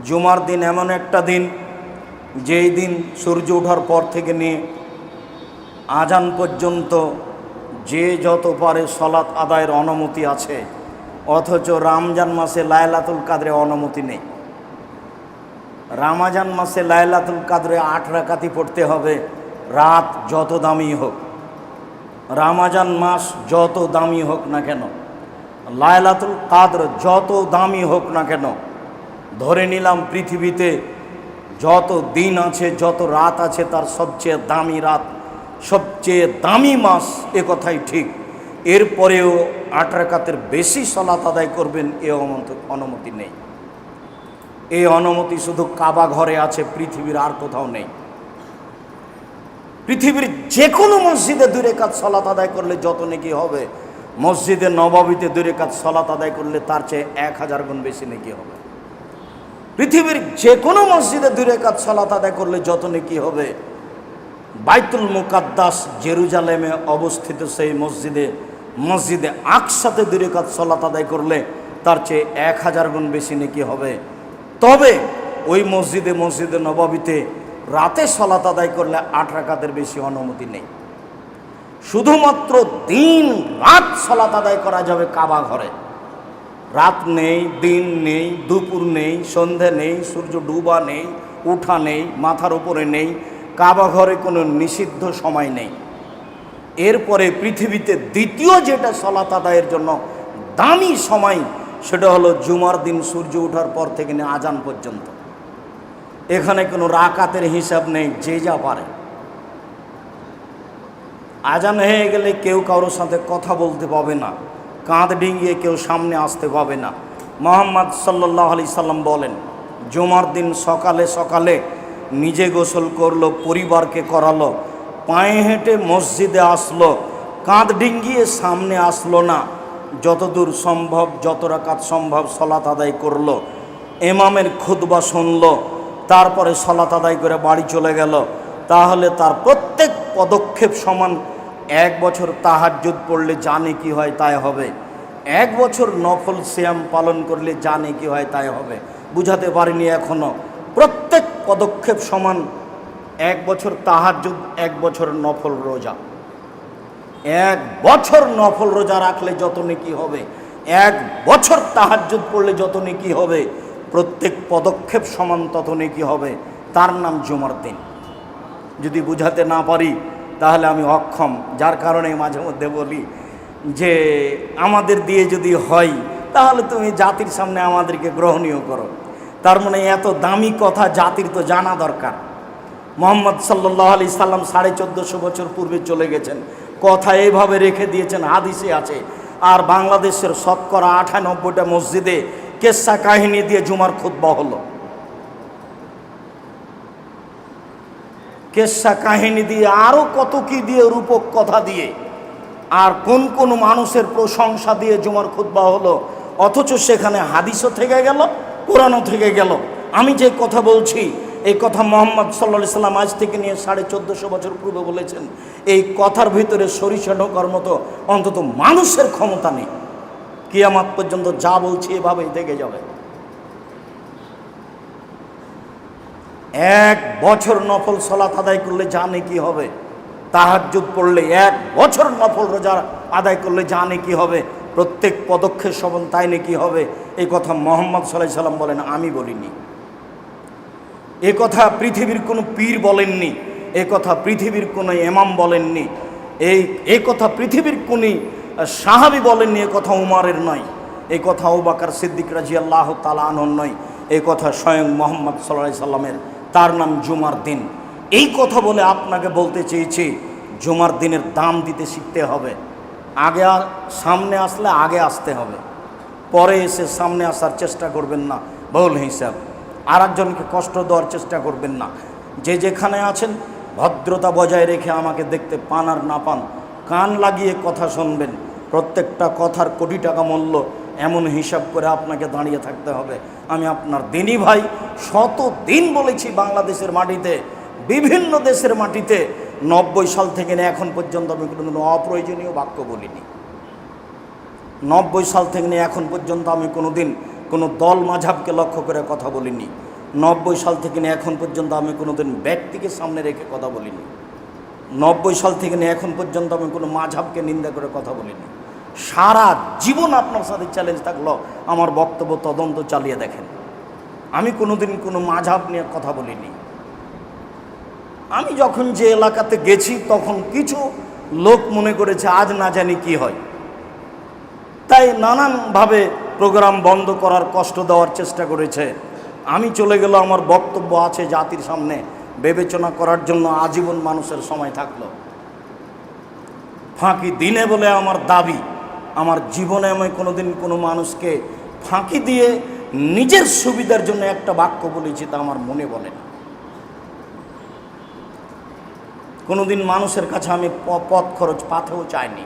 জুমার দিন এমন একটা দিন, যেই দিন সূর্য ওঠার পর থেকে নিয়ে আজান পর্যন্ত যে যত পারে সলাত আদায়ের অনুমতি আছে, অথচ রমজান মাসে লাইলাতুল কাদরে অনুমতি নেই। রমজান মাসে লাইলাতুল কাদরে 8 রাকাতই পড়তে হবে, রাত যত দামি হোক। রমজান মাস যত দামি হোক না কেন, লাইলাতুল কাদর যত দামি হোক না কেন, ধরে নিলাম পৃথিবীতে যত দিন আছে, যত রাত আছে, তার সবচেয়ে দামি রাত, সবচেয়ে দামি মাস, এ কথাই ঠিক। এরপরেও 8 রাকাতের বেশি সালাত আদায় করবেন, এ অনুমতি নেই। এই অনুমতি শুধু কাবা ঘরে আছে, পৃথিবীর আর কোথাও নেই। পৃথিবীর যে কোনো মসজিদে 2 রাকাত সালাত আদায় করলে যত নেকি হবে, মসজিদে নববীতে 2 রাকাত সালাত আদায় করলে তার চেয়ে 1000 গুণ বেশি নেকি হবে। পৃথিবীর যে কোনো মসজিদে 2 রাকাত সালাত আদায় করলে যত নেকি হবে, বাইতুল মুকাদ্দাস জেরুজালেমে অবস্থিত সেই মসজিদে আকসাতে 2 রাকাত সালাত আদায় করলে তার চেয়ে 1000 গুণ বেশি নেকি হবে। তবে ওই মসজিদে নববীতে রাতে সালাত আদায় করলে 8 রাকাতের বেশি অনুমতি নেই। শুধুমাত্র দিন রাত সালাত আদায় করা যাবে কাবা ঘরে। রাত নেই, দিন নেই, দুপুর নেই, সন্ধে নেই, সূর্য ডুবা নেই, উঠা নেই, মাথার উপরে নেই, কাবা ঘরে কোনো নিষিদ্ধ সময় নেই। এরপরে পৃথিবীতে দ্বিতীয় যেটা সালাত আদায়ের জন্য দামি সময়, সেটা হলো জুমার দিন সূর্য ওঠার পর থেকে নিয়ে আজান পর্যন্ত। এখানে কোনো রাকাতের হিসাব নেই, যে যা পারে। আজান হয়ে গেলে কেউ কারোর সাথে কথা বলতে পাবে না, কাঁধ ডিঙিয়ে কেউ সামনে আসতে পাবে না। মুহাম্মদ সাল্লাল্লাহু আলাইহি সাল্লাম বলেন, জুমার দিন সকালে সকালে নিজে গোসল করলো, পরিবারকে করালো, পায়ে হেঁটে মসজিদে আসলো, কাঁধ ডিঙিয়ে সামনে আসলো না, যতদূর সম্ভব, যত রাকাত সম্ভব সালাত আদায় করলো, ইমামের খুতবা শুনলো, তারপরে সালাত আদায় করে বাড়ি চলে গেল, তাহলে তার প্রত্যেক পদক্ষেপ সমান। 1 বছর তাহাজ্জুদ পড়লে জানে কি হয় তাই হবে, 1 বছর নফল সিয়াম পালন করলে জানে কি হয় তাই হবে। বুঝাতে পারিনি এখনো। প্রত্যেক পদক্ষেপ সমান। 1 বছর তাহাজ্জুদ, 1 বছর নফল রোজা। 1 বছর নফল রোজা রাখলে যত নেকি হবে, 1 বছর তাহাজ্জুদ পড়লে যত নেকি হবে, প্রত্যেক পদক্ষেপ সমান তত নেকি হবে। তার নাম জুমার দিন। যদি বুঝাতে না পারি তাহলে আমি অক্ষম, যার কারণে মাঝে মধ্যে বলি যে আমাদের দিয়ে যদি হয় তাহলে তুমি জাতির সামনে আমাদেরকে গ্রহণীয় করো। তার মানে এত দামি কথা জাতির তো জানা দরকার। মুহাম্মদ সাল্লাল্লাহু আলাইহি সাল্লাম 1450 বছর পূর্বে চলে গেছেন, কথা এইভাবে রেখে দিয়েছেন, হাদিসে আছে। আর বাংলাদেশের শতকরা 98টা মসজিদে কেসা কাহিনী দিয়ে জুমার খুতবা হলো, কেসা কাহিনী দিয়ে, আরও কত কি দিয়ে, রূপক কথা দিয়ে, আর কোন কোন মানুষের প্রশংসা দিয়ে জুমার খুতবা হলো। অথচ সেখানে হাদিসও থেকে গেল, কোরআনও থেকে গেল। আমি যে কথা বলছি, এই কথা মুহাম্মদ সাল্লাল্লাহু আলাইহি সাল্লাম আজ থেকে নিয়ে 1450 বছর পূর্বে বলেছেন। এই কথার ভিতরে সরিষা ঢোকার মতো অন্তত মানুষের ক্ষমতা নেই। কিয়ামত পর্যন্ত যা বলছি এভাবেই থেকে যাবে। 1 বছর নফল সালাত আদায় করলে জানে কি হবে, তাহাজ্জুদ পড়লে 1 বছর নফল রোজা আদায় করলে জানে কি হবে, প্রত্যেক পদক্ষেপ সমান তাই নাকি হবে। এই কথা মুহাম্মদ সাল্লাল্লাহু আলাইহি সাল্লাম বলেন, আমি বলিনি। এ কথা পৃথিবীর কোনো পীর বলেননি, এ কথা পৃথিবীর কোনো ইমাম বলেননি, এই কথা পৃথিবীর কোনো সাহাবী বলেননি, এ কথা উমরের নয়, এই কথা আবু বকর সিদ্দিক রাদিয়াল্লাহু তাআলা আনহুর নয়, এই কথা স্বয়ং মুহাম্মদ সাল্লাল্লাহু আলাইহি সাল্লামের। তার নাম জুমার দিন। এই কথা বলে আপনাকে বলতে চেয়েছি, জুমার দিনের দাম দিতে শিখতে হবে। আগে সামনে আসলে আগে আসতে হবে, পরে এসে সামনে আসার চেষ্টা করবেন না ভুল হিসাব। আর একজনকে কষ্ট দেওয়ার চেষ্টা করবেন না। যে যেখানে আছেন ভদ্রতা বজায় রেখে আমাকে দেখতে পান আর না পান, কান লাগিয়ে কথা শুনবেন। প্রত্যেকটা কথার কোটি টাকা মূল্য, এমন হিসাব করে আপনাকে দাঁড়িয়ে থাকতে হবে। আমি আপনার দিনী ভাই, শতদিন বলেছি বাংলাদেশের মাটিতে, বিভিন্ন দেশের মাটিতে 90 সাল থেকে এখন পর্যন্ত আমি কোনো অপ্রয়োজনীয় বাক্য বলিনি। 90 সাল থেকে এখন পর্যন্ত আমি কোনোদিন কোনো দল মাঝহাবকে লক্ষ্য করে কথা বলিনি। 90 সাল থেকে নিয়ে এখন পর্যন্ত আমি কোনোদিন ব্যক্তিকে সামনে রেখে কথা বলিনি। 90 সাল থেকে নিয়ে এখন পর্যন্ত আমি কোনো মাঝহাবকে নিন্দা করে কথা বলিনি। সারা জীবন আপনার সাথে চ্যালেঞ্জ থাকলো, আমার বক্তব্য তদন্ত চালিয়ে দেখেন। আমি কোনোদিন কোনো মাঝহাব নিয়ে কথা বলিনি। আমি যখন যে এলাকাতে গেছি তখন কিছু লোক মনে করেছে আজ না জানি কি হয়, তাই নানানভাবে প্রোগ্রাম বন্ধ করার, কষ্ট দেওয়ার চেষ্টা করেছে। আমি চলে গেল, আমার বক্তব্য আছে জাতির সামনে, বিবেচনা করার জন্য আজীবন মানুষের সময় থাকলো। ফাঁকি দিনে বলে আমার দাবি, আমার জীবনে আমি কোনোদিন কোনো মানুষকে ফাঁকি দিয়ে নিজের সুবিধার জন্য একটা বাক্য বলেছি তা আমার মনে বলে না। কোনোদিন মানুষের কাছে আমি পথ খরচ পাথেও চাইনি।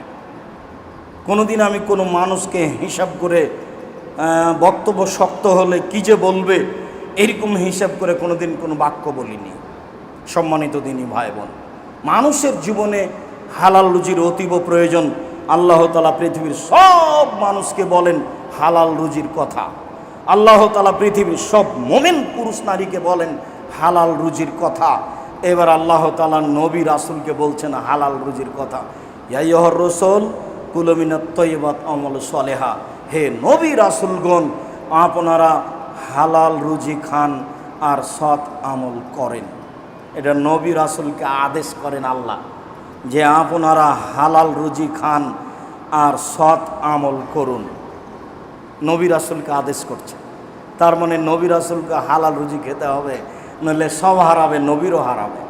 কোনোদিন আমি কোনো মানুষকে হিসাব করে বক্তব্য শক্ত হলে কি যে বলবে এরকম হিসাব করে কোনোদিন কোনো বাক্য বলিনি। সম্মানিত দিনী ভাই বোন, মানুষের জীবনে হালাল রুজির অতীব প্রয়োজন। আল্লাহ তাআলা পৃথিবীর সব মানুষকে বলেন হালাল রুজির কথা। আল্লাহ তাআলা পৃথিবীর সব মুমিন পুরুষ নারীকে বলেন হালাল রুজির কথা। এবার আল্লাহ তাআলা নবী রাসূলকে বলছেন হালাল রুজির কথা। ইয়া আইয়ুহার রাসূল কুলু মিনাত তাইয়্যিবাত আমালু সালেহা, হে নবী রাসূলগণ আপনারা হালাল রুজি খান আর সৎ আমল করেন। এটা নবী রাসূলকে আদেশ করেন আল্লাহ যে আপনারা হালাল রুজি খান আর সৎ আমল করুন। নবী রাসূলকে আদেশ করছে, তার মানে নবী রাসূলকে হালাল রুজি খেতে হবে, নইলে সব হারাবে, নবীরও হারাবে।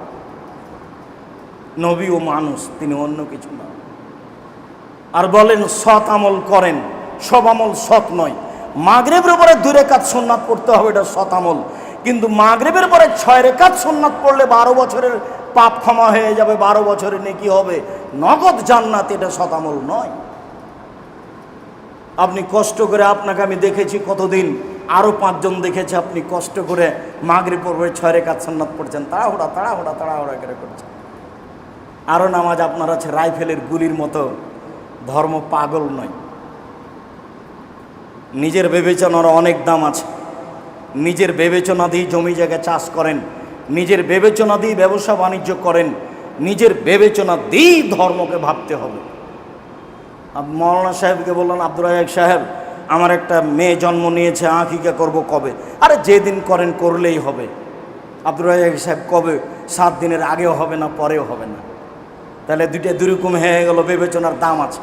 নবীও মানুষ, তিনি অন্য কিছু না। আর বলেন সৎ আমল করেন, সব আমল সৎ নয়। মাগরিবের পরে 2 রাকাত সুন্নাত পড়তে হবে, এটা সৎ আমল। কিন্তু মাগরিবের পরে 6 রাকাত সুন্নাত পড়লে 12 বছরের পাপ ক্ষমা হয়ে যাবে, 12 বছরের নেকি হবে, নগদ জান্নাত, এটা সৎ আমল নয়। আপনি কষ্ট করে, আপনাকে আমি দেখেছি কতদিন, আরও 5 জন দেখেছে, আপনি কষ্ট করে মাগরিব পড়বে 6 রাকাত সুন্নাত পড়ছেন, তাড়াহুড়া করে করছেন। আরও নামাজ আপনার আছে রাইফেলের গুলির মতো। ধর্ম পাগল নয়। নিজের বিবেচনার অনেক দাম আছে। নিজের বিবেচনা দিয়ে জমি জায়গা চাষ করেন, নিজের বিবেচনা দিয়ে ব্যবসা বাণিজ্য করেন, নিজের বিবেচনা দিয়েই ধর্মকে ভাবতে হবে। মৌলানা সাহেবকে বললেন, আব্দুর রাজ্জাক সাহেব আমার একটা মেয়ে জন্ম নিয়েছে, আকিকা করব কবে? আরে যেদিন করেন করলেই হবে। আব্দুর রাজ্জাক সাহেব কবে? 7 দিনের আগেও হবে না, পরেও হবে না। তাহলে দুইটা দুরকম হয়ে গেল। বিবেচনার দাম আছে,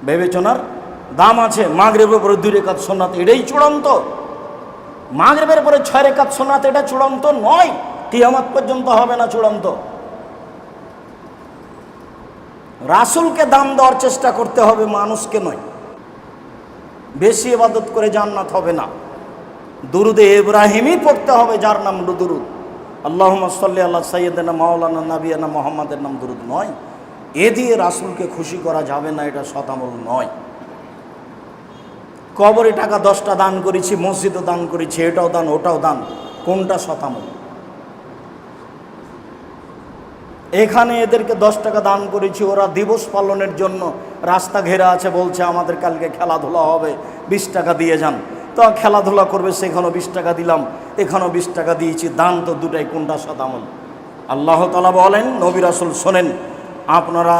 বিবেচনার দাম আছে। মাগরিবের পরে 2 রাকাত সুন্নাত এটাই চূড়ান্ত। মাগরিবের পরে 6 রাকাত সুন্নাত এটা চূড়ান্ত নয়, কিয়ামত পর্যন্ত হবে না চূড়ান্ত। রাসূলকে দাম দেওয়ার চেষ্টা করতে হবে, মানুষকে নয়। বেশি ইবাদত করে জান্নাত হবে না। দুরুদে ইব্রাহিমই পড়তে হবে, যার নাম দুরুদ। আল্লাহুম্মা সাল্লি আলা সাইয়্যিদিনা মাওলানা নাবিয়ানা মুহাম্মাদের নাম দুরুদ নয়। এ দিয়ে রাসূলকে খুশি করা যাবে না, এটা সৎ আমল নয়। কবরে টাকা 10টা দান করেছি, মসজিদও দান করেছি, এটাও দান ওটাও দান, কোনটা সৎ আমল? এখানে এদেরকে 10 টাকা দান করেছি, ওরা দিবস পালনের জন্য রাস্তা ঘেরা আছে, বলছে আমাদের কালকে খেলাধুলা হবে, 20 টাকা দিয়ে যান। তো খেলাধুলা করবে, সেখানেও 20 টাকা দিলাম, এখানেও 20 টাকা দিয়েছি, দান তো দুটাই, কোনটা সৎ আমল? আল্লাহ তাআলা বলেন, নবী রাসূল শোনেন, আপনারা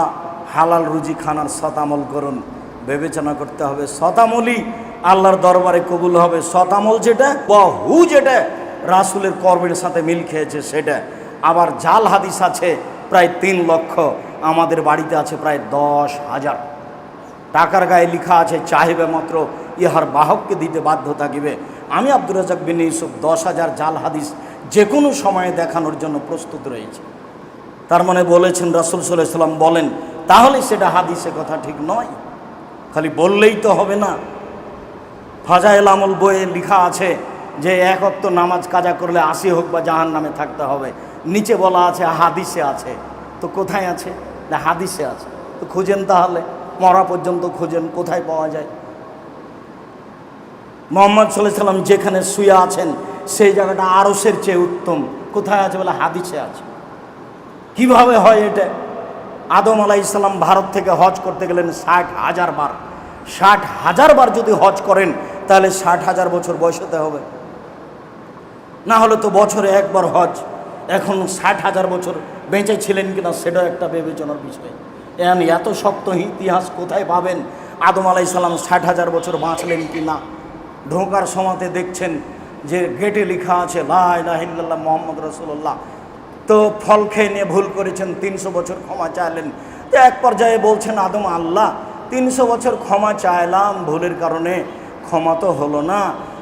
হালাল রুজি খানার সৎ আমল করুন। বিবেচনা করতে হবে, সৎ আমলই আল্লাহর দরবারে কবুল হবে। সৎ আমল যেটা বহু, যেটা রাসূলের কর্মের সাথে মিল খেয়েছে সেটা। আবার জাল হাদিস আছে প্রায় 3 লক্ষ, আমাদের বাড়িতে আছে প্রায় 10,000। টাকার গায়ে লেখা আছে চাহিবে মাত্র ইহার বাহককে দিতে বাধ্য থাকিবে। আমি আব্দুর রাজ্জাক বিন ইউসুফ 10,000 জাল হাদিস যে কোনো সময়ে দেখানোর জন্য প্রস্তুত রয়েছে। তার মানে বলেছেন রাসূল সাল্লাল্লাহু আলাইহি ওয়াসাল্লাম বলেন, তাহলে সেটা হাদিসে কথা ঠিক নয়। খালি বললেই তো হবে না। ফাজাইল আমল বইয়ে লেখা আছে যে 1 ওয়াক্ত নামাজ কাজা করলে 80 হোক বা জাহান্নামে থাকতে হবে। নিচে বলা আছে হাদিসে আছে। তো কোথায় আছে? না হাদিসে আছে। তো খুঁজেন, তাহলে মরা পর্যন্ত খুঁজেন, কোথায় পাওয়া যায়? মুহাম্মদ সাল্লাল্লাহু আলাইহি ওয়াসাল্লাম যেখানে শুয়ে আছেন সেই জায়গাটা আরশের চেয়ে উত্তম, কোথায় আছে? বলে হাদিসে আছে। কিভাবে হয় এটা? আদম আলাইহিস সালাম ভারত থেকে হজ করতে গেলেন 60,000 বার। 60,000 বার যদি হজ করেন তাহলে 60,000 বছর বয়স হতে হবে, না হলে তো বছরে একবার হজ। এখন 60,000 বছর বেঁচে ছিলেন কিনা সেটাও একটা বিবেচনার বিষয়। এত শক্ত ইতিহাস কোথায় পাবেন? আদম আলাইহিস সালাম 60,000 বছর বাঁচলেন কি না? ঢোকার সময়তে দেখছেন যে গেটে লেখা আছে লা ইলাহা ইল্লাল্লাহ মুহাম্মদ রাসূলুল্লাহ। তো ফল খেয়ে নিয়ে ভুল করেছেন, 300 বছর ক্ষমা চাইলেন। তো এক পর্যায়ে বলছেন আদম, আল্লাহ 300 বছর ক্ষমা চাইলাম, ভুলের কারণে ক্ষমা তো হলো না।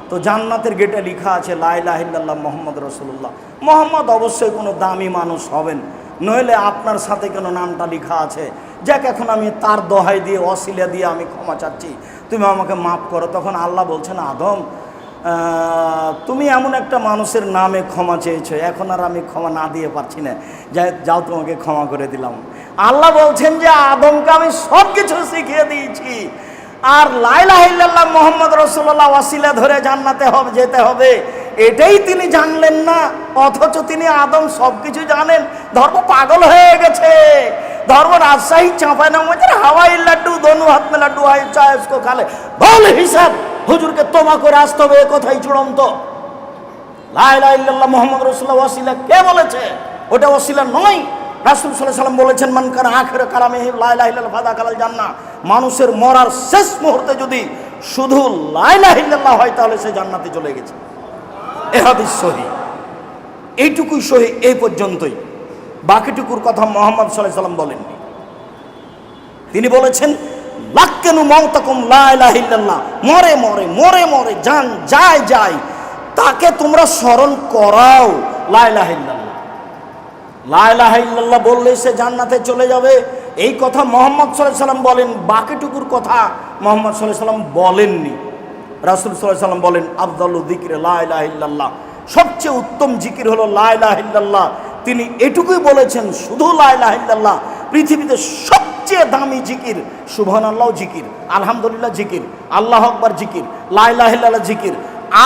তো জান্নাতের গেটে লেখা আছে লা ইলাহা ইল্লাল্লাহ মুহাম্মদ রাসূলুল্লাহ। মুহাম্মদ অবশ্যই কোনো দামি মানুষ হবেন, নইলে আপনার সাথে কেন নামটা লেখা আছে? যাক, এখন আমি তার দোহাই দিয়ে ওসিলা দিয়ে আমি ক্ষমা চাচ্ছি, তুমি আমাকে মাফ করো। তখন আল্লাহ বলছেন, আদম তুমি এমন একটা মানুষের নামে ক্ষমা চেয়েছো, এখন আর আমি ক্ষমা না দিয়ে পারছি না, যাও তোমাকে ক্ষমা করে দিলাম। আল্লাহ বলছেন যে আদমকে আমি সব কিছু শিখিয়ে দিয়েছি, আর লা ইলাহা ইল্লাল্লাহ মুহাম্মদ রাসূলুল্লাহ ওয়াসিলা ধরে জান্নাতে যেতে হবে, এটাই তিনি জানলেন না। অথচ তিনি আদম সব কিছু জানেন। ধর্ম পাগল হয়ে গেছে। ধর্ম রাজশাহী চাঁপাইনবাবগঞ্জের হাওয়াই লাড্ডু দোনো হাত মে লাড্ডু হয় চায় उसको খালে বল হিসাব হুজুরকে তওবা করে আসতে হবে, এ কথাই চূড়ান্ত। লা ইলাহা ইল্লাল্লাহ মুহাম্মদ রাসূলুল্লাহ ওয়াসিলা কে বলেছে? ওটা ওয়াসিলা নয়। রাসূল সাল্লাল্লাহু আলাইহি ওয়াসাল্লাম বলেছেন, মান কানা আখির কালামিহি লা ইলাহা ইল্লাল্লাহ ফাদাখালাল জান্নাহ। মানুষের মরার শেষ মুহূর্তে যদি শুধু লা ইলাহা ইল্লাল্লাহ হয় তাহলে সে জান্নাতে চলে গেছে। এ হাদিস সহিহ। এইটুকুই সহিহ, এই পর্যন্তই। বাকিটুকুর কথা মুহাম্মদ সাল্লাল্লাহু আলাইহি ওয়াসাল্লাম বলেননি। তিনি বলেছেন লাক্কানু মাউতাকুম লা ইলাহা ইল্লাল্লাহ, মরে মরে মরে মরে যান যায় যায় তাকে তোমরা স্মরণ করাও লা ইলাহা ইল্লাল্লাহ। লা ইলাহা ইল্লাল্লাহ বললে সে জান্নাতে চলে যাবে, এই কথা মুহাম্মদ সাল্লাল্লাহু আলাইহি ওয়াসাল্লাম বলেন। বাকিটুকুর কথা মুহাম্মদ সাল্লাল্লাহু আলাইহি ওয়াসাল্লাম বলেননি। রাসূল সাল্লাল্লাহু আলাইহি ওয়াসাল্লাম বলেন আফদালু যিকরি লা ইলাহা ইল্লাল্লাহ, সবচেয়ে উত্তম জিকির হলো লা ইলাহা ইল্লাল্লাহ। তিনি এটুকুই বলেছেন, শুধু লা ইলাহা ইল্লাল্লাহ। পৃথিবীতে সবচেয়ে দামি জিকির সুবহানাল্লাহ জিকির, আলহামদুলিল্লাহ জিকির, আল্লাহু আকবার জিকির, লা ইলাহা ইল্লাল্লাহ জিকির,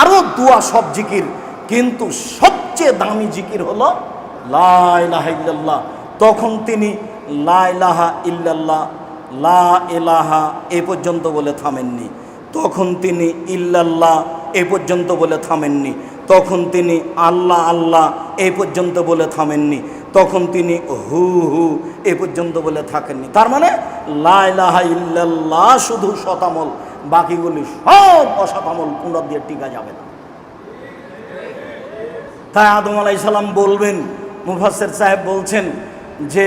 আরও দুয়া সব জিকির, কিন্তু সবচেয়ে দামি জিকির হলো লা ইলাহা ইল্লাল্লাহ। তখন তিনি লা ইলাহা ইল্লাল্লাহ, লা ইলাহা এ পর্যন্ত বলে থামেননি। তখন তিনি ইল্লাল্লাহ এ পর্যন্ত বলে থামেননি। তখন তিনি আল্লাহ আল্লাহ এই পর্যন্ত বলে থামেননি। তখন তিনি হু হু এ পর্যন্ত বলে থাকেননি। তার মানে লা ইলাহা ইল্লাল্লাহ শুধু শতামল, বাকিগুলি সব অশতামল, কুঁড়া দিয়ে টিকা যাবে না। তাই আদম আলাইহিস সালাম বলবেন, মুফাসসির সাহেব বলছেন যে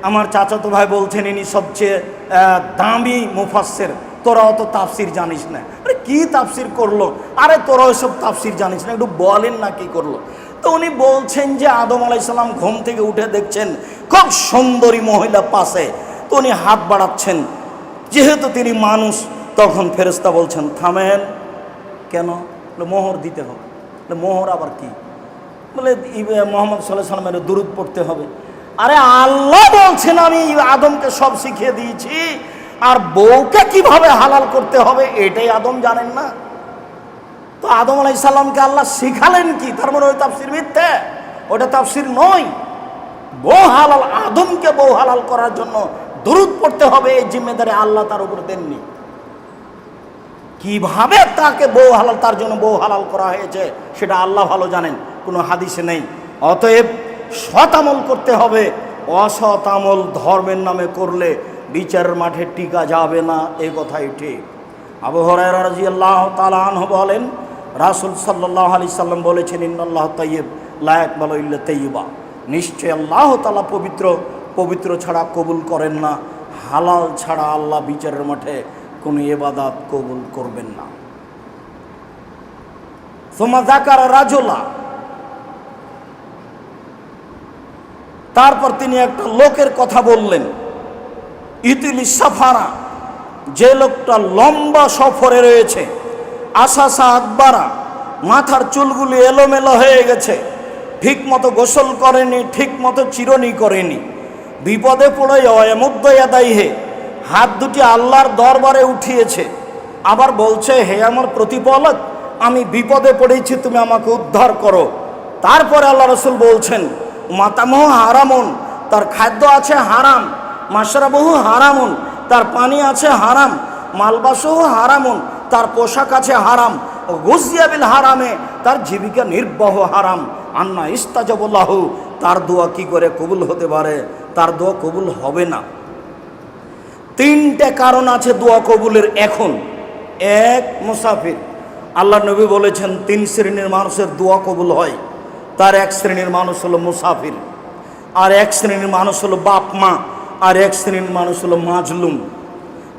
আমার চাচাতো ভাই বলছেন ইনি সবচেয়ে দামি মুফাসসির, তোরা অত তাফসির জানিস না। আরে কি তাফসির করলো? আরে তোরা ওইসব তাফসির জানিস না, একটু বলেন না কি করলো। তো উনি বলছেন যে আদম আলাইহিস সালাম ঘুম থেকে উঠে দেখছেন খুব সুন্দরী মহিলা পাশে, তো উনি হাত বাড়াচ্ছেন। যেহেতু তিনি মানুষ, তখন ফেরেশতা বলছেন থামেন। কেন? মোহর দিতে হবে। মোহর আবার কি? বলে মুহাম্মদ সাল্লাল্লাহু আলাইহি ওয়াসাল্লামের দুরূদ পড়তে হবে। আরে আল্লাহ বলছেন আমি আদমকে সব শিখিয়ে দিয়েছি, আর বউকে কিভাবে হালাল করতে হবে এটাই আদম জানেন না। তো আদম আলাইহিস সালামকে আল্লাহ শিখালেন কি? তার মানে ওই তাফসীর মিথ্যে, ওটা তাফসীর নয়। বউ হালাল, আদমকে বউ হালাল করার জন্য দুরূদ পড়তে হবে, এই জিম্মেদারি আল্লাহ তার উপর দেননি। কিভাবে তাকে বউ হালাল, তার জন্য বউ হালাল করা হয়েছে সেটা আল্লাহ ভালো জানেন, কোনো হাদিসে নেই। অতএব সৎ আমল করতে হবে, অসৎ আমল ধর্মের নামে করলে বিচারের মাঠে টিকা যাবে না, এই কথাই ঠিক। আবু হুরায়রা রাদিয়াল্লাহু তাআলা আনহু বলেন, রাসূল সাল্লাল্লাহু আলাইহি সাল্লাম বলেছেন ইন্নাল্লাহ তাইয়্যিব লা ইয়াকবালু ইল্লা তাইয়্যিবা, নিশ্চয় আল্লাহ তাআলা পবিত্র, পবিত্র ছাড়া কবুল করেন না, হালাল ছাড়া আল্লাহ বিচারের মাঠে কোনো ইবাদত কবুল করবেন না। সুম্মা যাকারা রাজুলা, তারপর তিনি একটা লোকের কথা বললেন, ইতিলি সাফারা, যে লোকটা লম্বা সফরে রয়েছে, আশাসা আকবারা, মাথার চুলগুলি এলোমেলো হয়ে গেছে, ঠিক মতো গোসল করেনি, ঠিক মতো চিরনি করেনি, বিপদে পড়ে এমুদ্দয়াদাইহে, হাত দুটি আল্লাহর দরবারে উঠিয়েছে, আবার বলছে হে আমার প্রতিপালক আমি বিপদে পড়েছি, তুমি আমাকে উদ্ধার করো। তারপরে আল্লাহ রাসূল বলছেন মাতামহু হারামুন, তার খাদ্য আছে হারাম, মাশরাবহু হারামুন, তার পানি আছে হারাম, মালবাসহু হারামুন, তার পোশাক আছে হারাম, ও গুজিয়া বিল হারামে, তার জীবিকা নির্বাহ হারাম, আন্না ইস্তাজাবুল্লাহু, তার দোয়া কি করে কবুল হতে পারে? তার দোয়া কবুল হবে না। তিনটে কারণ আছে দোয়া কবুলের এখন। এক, মুসাফির। আল্লাহ নবী বলেছেন 3 শ্রেণীর মানুষের দোয়া কবুল হয়। তার এক শ্রেণীর মানুষ হলো মুসাফির, আর এক শ্রেণীর মানুষ হলো বাপ মা, আর এক শ্রেণীর মানুষ হলো মাজলুম।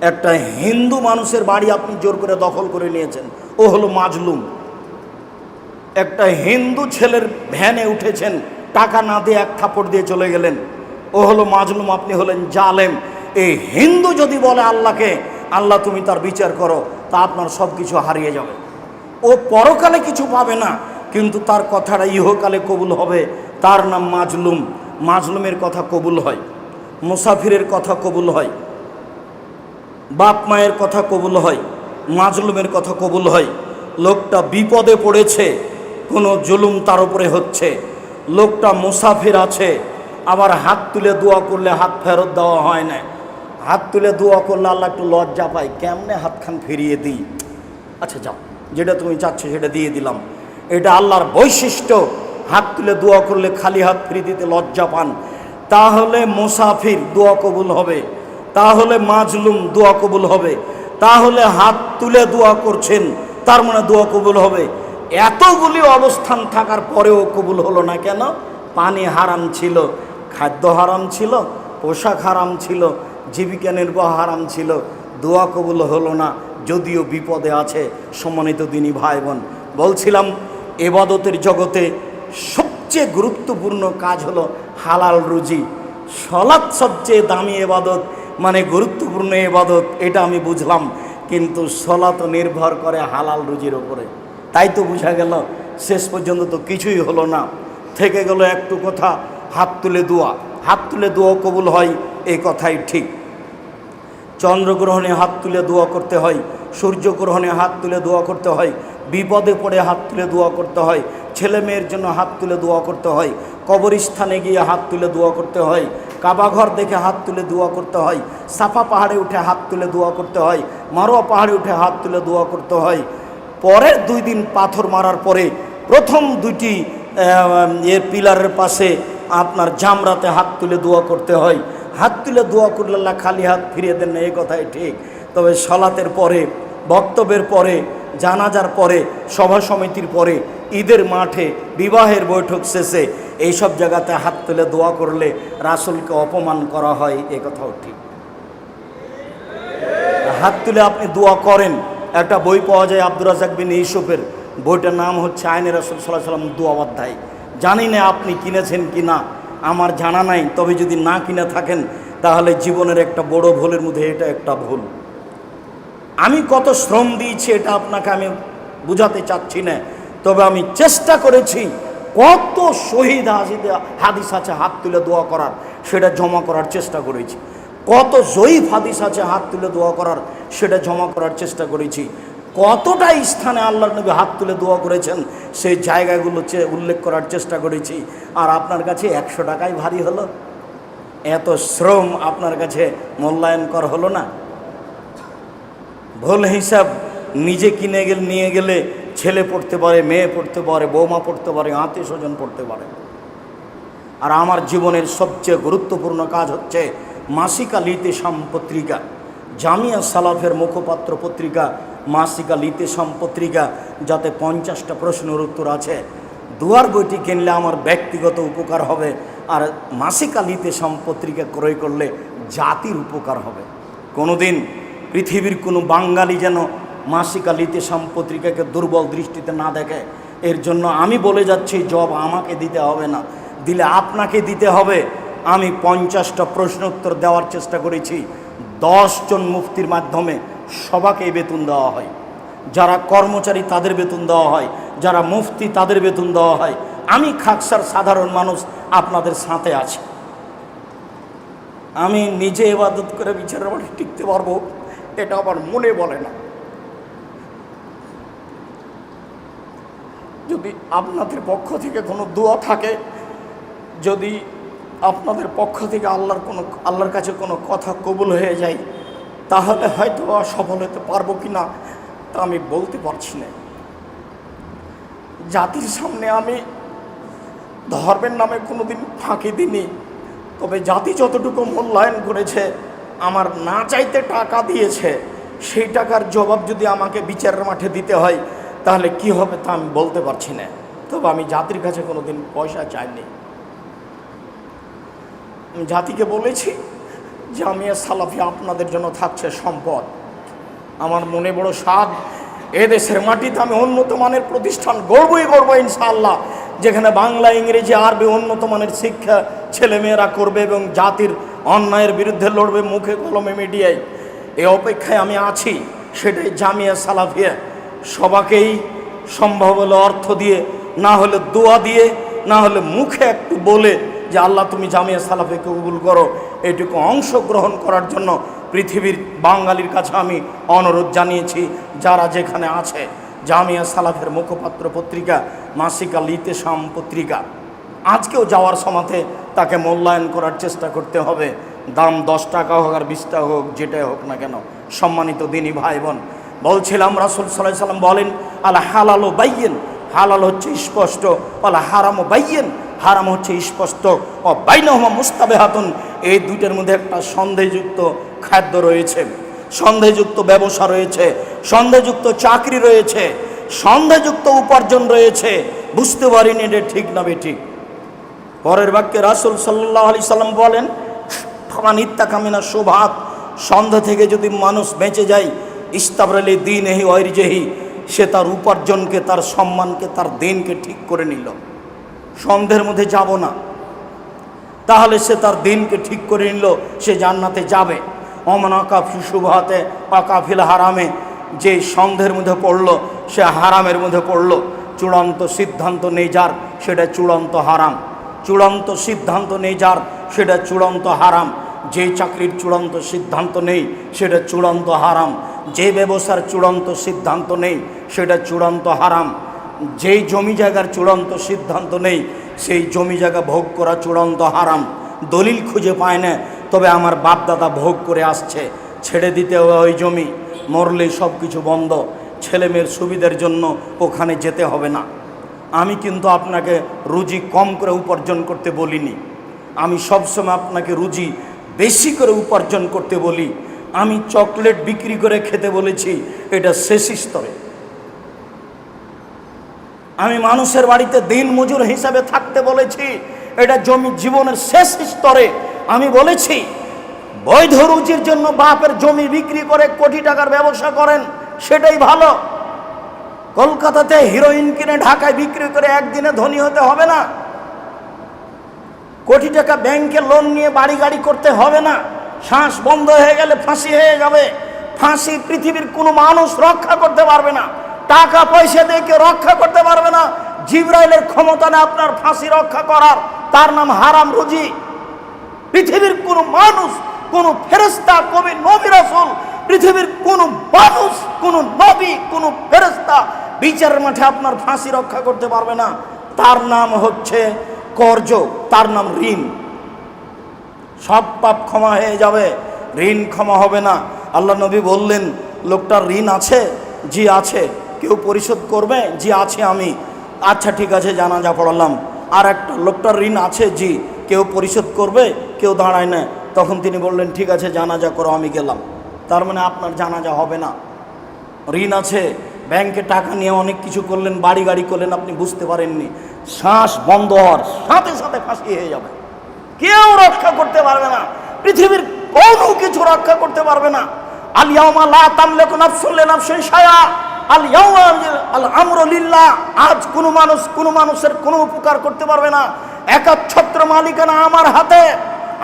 একটা হিন্দু মানুষের বাড়ি আপনি জোর করে দখল করে নিয়েছেন, ও হলো মাজলুম। একটা হিন্দু ছেলের ভ্যানে উঠেছেন, টাকা না দিয়ে 1 থাপ্পড় দিয়ে চলে গেলেন, ও হলো মাজলুম, আপনি হলেন জালেম। এই হিন্দু যদি বলে আল্লাহকে, আল্লাহ তুমি তার বিচার করো, তা আপনার সব কিছু হারিয়ে যাবে। ও পরকালে কিছু পাবে না, কিন্তু তার কথাটা ইহকালে কবুল হবে। তার নাম মাজলুম। মাজলুমের কথা কবুল হয়, মুসাফিরের কথা কবুল হয়, বাপ মায়ের কথা কবুল হয়, মাজলুমের কথা কবুল হয়। লোকটা বিপদে পড়েছে, কোনো জুলুম তার উপরে হচ্ছে, লোকটা মুসাফির আছে, আবার হাত তুলে দোয়া করলে হাত ফেরত দেওয়া হয় না। হাত তুলে দোয়া করলে আল্লাহ একটু লজ্জা পায়, কেমনে হাতখান ফিরিয়ে দিই, আচ্ছা যাও, যেটা তুমি চাচ্ছ সেটা দিয়ে দিলাম। এটা আল্লাহর বৈশিষ্ট্য। হাত তুলে দোয়া করলে খালি হাত ফিরিয়ে দিতে লজ্জা পান। তাহলে মুসাফির দোয়া কবুল হবে, তাহলে মাজলুম দোয়া কবুল হবে, তাহলে হাত তুলে দোয়া করছেন তার মানে দোয়া কবুল হবে। এতগুলি অবস্থান থাকার পরেও কবুল হলো না কেন? পানি হারাম ছিল, খাদ্য হারাম ছিল, পোশাক হারাম ছিল, জীবিকা নির্বাহ হারাম ছিল, দোয়া কবুল হলো না, যদিও বিপদে আছে। সম্মানিত দিনী ভাই বোন, বলছিলাম এবাদতের জগতে সবচেয়ে গুরুত্বপূর্ণ কাজ হলো হালাল রুজি। সলাৎ সবচেয়ে দামি এবাদত, মানে গুরুত্বপূর্ণ এবাদত, এটা আমি বুঝলাম, কিন্তু সলাৎ নির্ভর করে হালাল রুজির ওপরে। তাই তো বোঝা গেল শেষ পর্যন্ত তো কিছুই হলো না, থেকে গেল একটু কথা, হাত তুলে দোয়া। হাত তুলে দোয়া কবুল হয়, এই কথাই ঠিক। চন্দ্রগ্রহণে হাত তুলে দোয়া করতে হয়, সূর্যগ্রহণে হাত তুলে দোয়া করতে হয়, বিপদে পড়ে হাত তুলে দোয়া করতে হয়, ছেলে মেয়ের জন্য হাত তুলে দোয়া করতে হয়, কবরস্থানে গিয়ে হাত তুলে দোয়া করতে হয়, কাবাঘর দেখে হাত তুলে দোয়া করতে হয়, সাফা পাহাড়ে উঠে হাত তুলে দোয়া করতে হয়, মারোয়া পাহাড়ে উঠে হাত তুলে দোয়া করতে হয়। পরের 2 দিন পাথর মারার পরে প্রথম 2টি পিলারের পাশে আপনার জামরাতে হাত তুলে দোয়া করতে হয়। হাত তুলে দোয়া করলে আল্লাহ খালি হাত ফিরিয়ে দেন না, এই কথাই ঠিক। তবে সলাতের পরে, বক্তব্যের পরে, জানাজার পরে, সভা সমিতির পরে, ঈদের মাঠে, বিবাহের বৈঠক শেষে, এইসব জায়গাতে হাত তুলে দোয়া করলে রাসূলকে অপমান করা হয়, এ কথাও ঠিক। হাত তুলে আপনি দোয়া করেন। একটা বই পাওয়া যায় আব্দুর রাজ্জাক বিন ইউসুফের, বইটার নাম হচ্ছে আইনে রাসূল সাল্লাল্লাহু আলাইহি ওয়াসাল্লাম দোয়া অধ্যায়। জানি না আপনি কিনেছেন কি না, আমার জানা নাই। তবে যদি না কিনে থাকেন তাহলে জীবনের একটা বড় ভুলের মধ্যে এটা একটা ভুল। আমি কত শ্রম দিয়েছি এটা আপনাকে আমি বুঝাতে চাচ্ছি না, তবে আমি চেষ্টা করেছি কত শহীদ হাদিস আছে হাত তুলে দোয়া করার, সেটা জমা করার চেষ্টা করেছি। কত জয়ীফ হাদিস আছে হাত তুলে দোয়া করার, সেটা জমা করার চেষ্টা করেছি। কতটা স্থানে আল্লাহর নবী হাত তুলে দোয়া করেছেন, সেই জায়গাগুলো উল্লেখ করার চেষ্টা করেছি। আর আপনার কাছে 100 টাকাই ভারী হলো, এত শ্রম আপনার কাছে মূল্যায়নকর হলো না? ভুল হিসাব নিজে নিয়ে গেলে ছেলে পড়তে পারে, মেয়ে পড়তে পারে, বৌমা পড়তে পারে, আত্মীয় স্বজন পড়তে পারে। আর আমার জীবনের সবচেয়ে গুরুত্বপূর্ণ কাজ হচ্ছে মাসিকা লিতেশাম পত্রিকা, জামিয়া সালাফের মুখপাত্র পত্রিকা, মাসিকা লিতেশাম পত্রিকা, যাতে 50টা প্রশ্নের উত্তর আছে। দুয়ার বইটি কিনলে আমার ব্যক্তিগত উপকার হবে, আর মাসিকা লিতেশাম পত্রিকা ক্রয় করলে জাতির উপকার হবে। কোনোদিন পৃথিবীর কোনো বাঙালি যেন মাসিকা লিতেশাম পত্রিকাকে দুর্বল দৃষ্টিতে না দেখে, এর জন্য আমি বলে যাচ্ছি জব আমাকে দিতে হবে না, দিলে আপনাকে দিতে হবে। আমি 50টা প্রশ্ন উত্তর দেওয়ার চেষ্টা করেছি। 10 জন মুফতির মাধ্যমে সবাইকে বেতন দেওয়া হয়। যারা কর্মচারী তাদের বেতন দেওয়া হয়, যারা মুফতি তাদের বেতন দেওয়া হয়। আমি খাকসার সাধারণ মানুষ আপনাদের সাথে আছি। আমি নিজে ইবাদত করে বিচারের মাঠে টিকতে পারবো এটা আমার মনে বলে না। যদি আপনাদের পক্ষ থেকে কোনো দোয়া থাকে, যদি আপনাদের পক্ষ থেকে আল্লাহর কাছে কোনো কথা কবুল হয়ে যায়, তাহলে হয়তো সফল হতে পারবো কি না তা আমি বলতে পারছি না। জাতির সামনে আমি ধর্মের নামে কোনোদিন ফাঁকি দিইনি, তবে জাতি যতটুকু মূল্যায়ন করেছে, আমার না চাইতে টাকা দিয়েছে, সেই টাকার জবাব যদি আমাকে বিচারের মাঠে দিতে হয় তাহলে কি হবে তা আমি বলতে পারছি না। তবে আমি জাতির কাছে কোনোদিন পয়সা চাইনি। জাতিকে বলেছি জামিয়া সালাফিয়া আপনাদের জন্য থাকছে সম্পদ। আমার মনে বড় স্বাদ, এদেশের মাটিতে আমি উন্নত মানের প্রতিষ্ঠান গড়বই গড়ব ইনশাআল্লাহ, যেখানে বাংলা, ইংরেজি, আরবি উন্নত মানের শিক্ষা ছেলেমেয়েরা করবে এবং জাতির অন্যায়ের বিরুদ্ধে লড়বে মুখে কলমে মিডিয়ায়। এই অপেক্ষায় আমি আছি। সেটাই জামিয়া সালাফিয়া। সবাকেই সম্ভব হলে অর্থ দিয়ে, না হলে দোয়া দিয়ে, না হলে মুখে একটু বলে যে আল্লাহ তুমি জামিয়া সালাফিয়াকে কবুল করো, এইটুকু অংশগ্রহণ করার জন্য পৃথিবীর বাঙালির কাছে আমি অনুরোধ জানিয়েছি। যারা যেখানে আছে, জামিয়া সালাফের মুখপাত্র পত্রিকা মাসিক আল ইতেসাম পত্রিকা, আজকেও যাওয়ার সময়তে তাকে মূল্যায়ন করার চেষ্টা করতে হবে। দাম 10 টাকা হোক আর 20 টাকা হোক, যেটাই হোক না কেন। সম্মানিত দিনী ভাই বোন, বলছিলাম রাসূল সাল্লাল্লাহু আলাইহি ওয়াসাল্লাম বলেন আল হালালু বাইয়িন, হালাল হচ্ছে স্পষ্ট, আল হারামু বাইয়িন, হারাম হচ্ছে স্পষ্ট, ও বাইনাহুমা মুস্তাবিহাতুন, এই দুইটার মধ্যে একটা সন্দেহযুক্ত খাদ্য রয়েছে, সন্দেহযুক্ত ব্যবসা রয়েছে, সন্দেহযুক্ত চাকরি রয়েছে, সন্দেহযুক্ত উপার্জন রয়েছে। বুঝতে পারিনি এটা ঠিক না বেঠিক। পরের বাক্যে রাসূল সাল্লাল্লাহু আলাইহি সাল্লাম বলেন ফামান ইত্তাকা মিনা শুবহাত, সন্দেহ থেকে যদি মানুষ বেঁচে যায়, ইস্তাবরালি দীনহি ওয়া ইরজিহি, সে তার উপার্জনকে, তার সম্মানকে, তার দিনকে ঠিক করে নিল। সন্দেহের মধ্যে যাব না, তাহলে সে তার দিনকে ঠিক করে নিল, সে জান্নাতে যাবে। ওমান আকাফি শুবহাতে আকাফিল হারামে, যে সন্দেহের মধ্যে পড়লো সে হারামের মধ্যে পড়লো। চূড়ান্ত সিদ্ধান্ত নেই যার, সেটা চূড়ান্ত হারাম। চূড়ান্ত সিদ্ধান্ত নেই যার, সেটা চূড়ান্ত হারাম। যে চাকরির চূড়ান্ত সিদ্ধান্ত নেই সেটা চূড়ান্ত হারাম। যে ব্যবসার চূড়ান্ত সিদ্ধান্ত নেই সেটা চূড়ান্ত হারাম। যেই জমি জায়গার চূড়ান্ত সিদ্ধান্ত নেই সেই জমি জায়গা ভোগ করা চূড়ান্ত হারাম। দলিল খুঁজে পায় না, তবে আমার বাপ দাদা ভোগ করে আসছে, ছেড়ে দিতে হবে ওই জমি, মরলেই সব কিছু বন্ধ। ছেলেমেয়ের সুবিধার জন্য ওখানে যেতে হবে না। আমি কিন্তু আপনাকে রুজি কম করে উপার্জন করতে বলিনি, আমি সবসময় আপনাকে রুজি বেশি করে উপার্জন করতে বলি। আমি চকলেট বিক্রি করে খেতে বলেছি, এটা শেষ স্তরে। আমি মানুষের বাড়িতে দিন মজুর হিসাবে থাকতে বলেছি, এটা জমি জীবনের শেষ স্তরে। আমি বলেছি বৈধ রুজির জন্য বাপের জমি বিক্রি করে কোটি টাকার ব্যবসা করেন, সেটাই ভালো। কলকাতাতে হিরোইন কিনে ঢাকায় বিক্রি করে একদিনে ধনী হতে হবে না। কোটি টাকা ব্যাংকে লোন নিয়ে বাড়ি গাড়ি করতে হবে না। শ্বাস বন্ধ হয়ে গেলে ফাঁসি হয়ে যাবে। ফাঁসি পৃথিবীর কোনো মানুষ রক্ষা করতে পারবে না, টাকা পয়সা দিয়ে কেউ রক্ষা করতে পারবে না। জিবরাইলের ক্ষমতা নেই আপনার ফাঁসি রক্ষা করার, তার নাম হারাম রুজি। পৃথিবীর কোনো মানুষ, কোনো ফেরেশতা, কবি, নবী, রাসূল, পৃথিবীর কোনো মানুষ, কোনো নবী, কোনো ফেরেশতা বিচারের মাঠে আপনার ফাঁসি রক্ষা করতে পারবে না। তার নাম হচ্ছে কর্জ, তার নাম ঋণ। সব পাপ ক্ষমা হয়ে যাবে, ঋণ ক্ষমা হবে না। আল্লাহ নবী বললেন লোকটার ঋণ আছে? জি আছে। কেউ পরিশোধ করবে? জি আছে আমি। আচ্ছা ঠিক আছে, জানাজা পড়ালাম। আর একটা লোকটার ঋণ আছে? জি। কেউ পরিশোধ করবে? কেউ দাঁড়ায় না। তখন তিনি বললেন ঠিক আছে জানাজা করো, আমি গেলাম। তার মানে আপনার জানাজা হবে না। ঋণ আছে, ব্যাংকে টাকা নিয়ে অনেক কিছু করলেন, বাড়ি গাড়ি করলেন, আপনি বুঝতে পারেননি, শ্বাস বন্ধ হওয়ার সাথে সাথে ফাঁসি হয়ে যাবে। কেউ রক্ষা করতে পারবে না, পৃথিবীর কোনো কিছু রক্ষা করতে পারবে না। আল ইয়াউমা লা তামলিকু নাফসুন লিনাফসিন শাইআ, আল ইয়াউমা আল আমরু লিল্লাহ। আজ কোনো মানুষ কোনো মানুষের কোনো উপকার করতে পারবে না। একাচ্ছত্র মালিকানা আমার হাতে।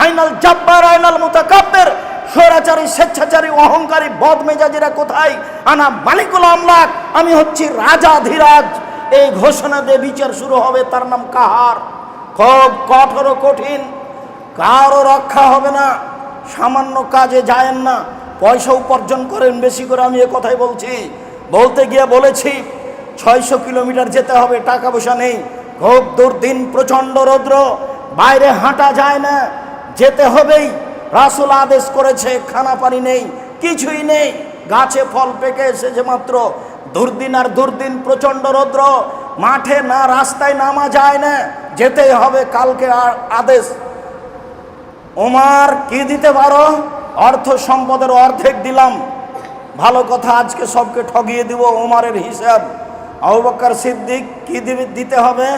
আইনাল জাব্বার আইনাল মুতাকাব্বির, স্বৈরাচারী, স্বেচ্ছাচারী, অহংকারী, বদমেজাজিরা কোথায়? আনা মালিকুল আমলাক, আমি হচ্ছি রাজাধিরাজ। এই ঘোষণা দিয়ে বিচার শুরু হবে, তার নাম কাহার। খুব কঠোর কঠিন, কারো রক্ষা হবে না। সামান্য কাজে যায়েন না, পয়সা উপার্জন করেন বেশি করে। আমি এ কথাই বলছি, বলতে গিয়ে বলেছি 600 কিলোমিটার যেতে হবে, টাকা পয়সা নেই, খুব দুর্দিন, প্রচণ্ড রৌদ্র, বাইরে হাঁটা যায় না, যেতে হবেই। রাসূল আদেশ করেছে, খানা পানি নেই, কিছুই নেই, গাছে ফল পেকে এসেছে মাত্র, দুর্দিন আর দুর্দিন, প্রচণ্ড রৌদ্র, মাঠে না রাস্তায় নামা যায় না, যেতেই হবে, কালকে আদেশ। ওমর কি দিতে পারো? অর্থ সম্পদের অর্ধেক দিলাম। ভালো কথা, আজকে সবকে ঠগিয়ে দিব। ওমরের হিসাব। আবু বকর সিদ্দিক কি দিতে হবে?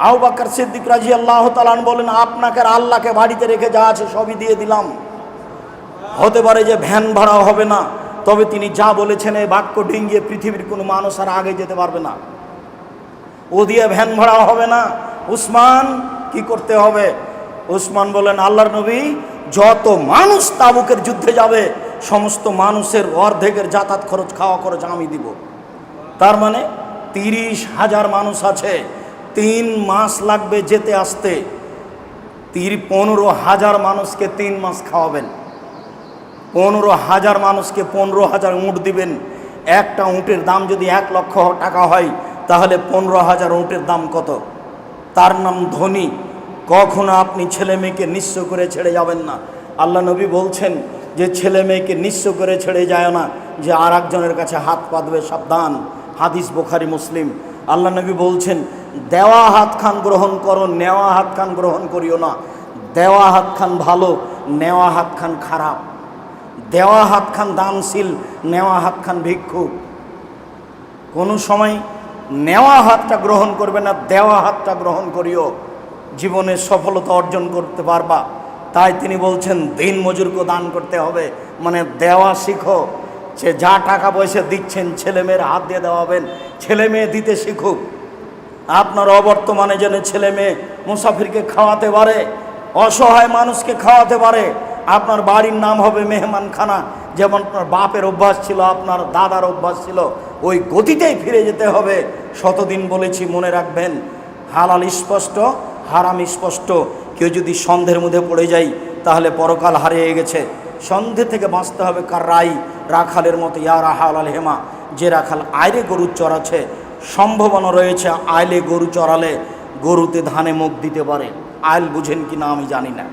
আবু বকর সিদ্দিক রাদিয়াল্লাহু তাআলা বলেন, আপনাকে আর আল্লাহকে বাড়িতে রেখে যা আছে সবই দিয়ে দিলাম। হতে পারে যে ভ্যান ভাড়া হবে না, তবে তিনি যা বলেছেন এই বাক্য ডিঙ্গিয়ে পৃথিবীর কোনো মানুষ আর আগে যেতে পারবে না। ও দিয়ে ভ্যান ভাড়া হবে না। উসমান কি করতে হবে? উসমান বলেন, আল্লাহর নবী, যত মানুষ তাবুকের যুদ্ধে যাবে সমস্ত মানুষের অর্ধেকের যাতায়াত খরচ, খাওয়া খরচ আমি দিব। তার মানে 30,000 মানুষ আছে, 3 মাস লাগবে যেতে আসতে। 15,000 মানুষকে 3 মাস খাওয়াবেন। 15,000 মানুষকে 15,000 উঁট দিবেন। একটা উঁটের দাম যদি 1 লক্ষ টাকা হয়, তাহলে 15,000 উঁটের দাম কত? তার নাম ধনী। কখনো আপনি ছেলে মেয়েকে নিঃস্ব করে ছেড়ে যাবেন না। আল্লাহ নবী বলছেন যে ছেলে মেয়েকে নিঃস্ব করে ছেড়ে যায় না, যে আর একজনের কাছে হাত পাতবে, সাবধান। হাদিস বুখারী মুসলিম। আল্লাহ নবী বলছেন, দেওয়া হাত খান গ্রহণ করো, নেওয়া হাত খান গ্রহণ করিও না। দেওয়া হাত খান ভালো, নেওয়া হাত খান খারাপ। দেওয়া হাত খান দানশীল, নেওয়া হাত খান ভিক্ষুক। কোনো সময় নেওয়া হাতটা গ্রহণ করবে না, দেওয়া হাতটা গ্রহণ করিও, জীবনে সফলতা অর্জন করতে পারবা। তাই তিনি বলছেন দিন মজুরকে দান করতে হবে, মানে দেওয়া শিখো। সে যা টাকা পয়সা দিচ্ছেন ছেলে মেয়ের হাত দিয়ে দেওয়াবেন, ছেলে মেয়ে দিতে শিখুক। আপনার অবর্তমানে যেন ছেলে মেয়ে মুসাফিরকে খাওয়াতে পারে, অসহায় মানুষকে খাওয়াতে পারে। আপনার বাড়ির নাম হবে মেহমানখানা। যেমন আপনার বাপের অভ্যাস ছিল, আপনার দাদার অভ্যাস ছিল, ওই গতিতেই ফিরে যেতে হবে। শতদিন বলেছি, মনে রাখবেন, হালাল স্পষ্ট, হারাম স্পষ্ট। কেউ যদি সন্দেহের মধ্যে পড়ে যায় তাহলে পরকাল হারিয়ে গেছে। সন্ধে থেকে বাঁচতে হবে কার রাই, রাখালের মতো। ইয়া রাহাল আল হেমা, যে রাখাল আইলে গরু চড়াচ্ছে, সম্ভাবনা রয়েছে আইলে গরু চড়ালে গরুতে ধানে মুখ দিতে পারে। আইল বুঝেন কি না আমি জানি না।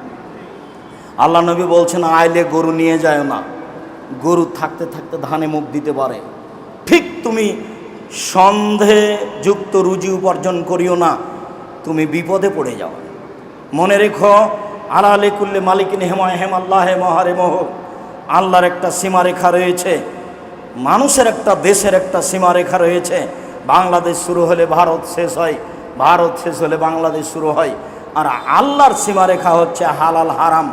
আল্লাহ নবী বলছেন, আইলে গরু নিয়ে যায় না, গরু থাকতে থাকতে ধানে মুখ দিতে পারে। ঠিক তুমি সন্দেহযুক্ত রুজি উপার্জন করিও না, তুমি বিপদে পড়ে যাও। মনে রেখো, আলালে কুল্লে মালিকিন হেমায় হেম আল্লাহ মহারে মোহ। আল্লাহর একটা সীমারেখা রয়েছে, মানুষের একটা, দেশের একটা সীমারেখা রয়েছে। বাংলাদেশ শুরু হলে ভারত শেষ হয়, ভারত শেষ হলে বাংলাদেশ শুরু হয়। আর আল্লাহর সীমারেখা হচ্ছে হালাল হারাম।